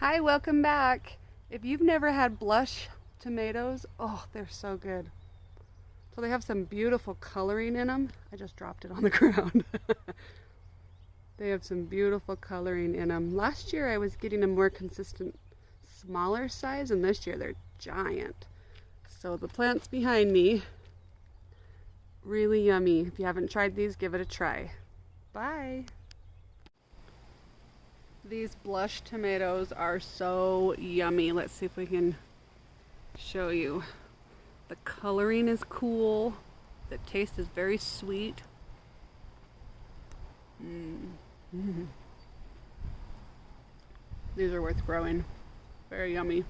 Hi, welcome back. If you've never had blush tomatoes, oh, they're so good. So they have some beautiful coloring in them. I just dropped it on the ground. They have some beautiful coloring in them. Last year I was getting a more consistent smaller size, and this year they're giant. So the plants behind me, really yummy. If you haven't tried these, give it a try. Bye. These blush tomatoes are so yummy. Let's see if we can show you. The coloring is cool. The taste is very sweet. These are worth growing. Very yummy.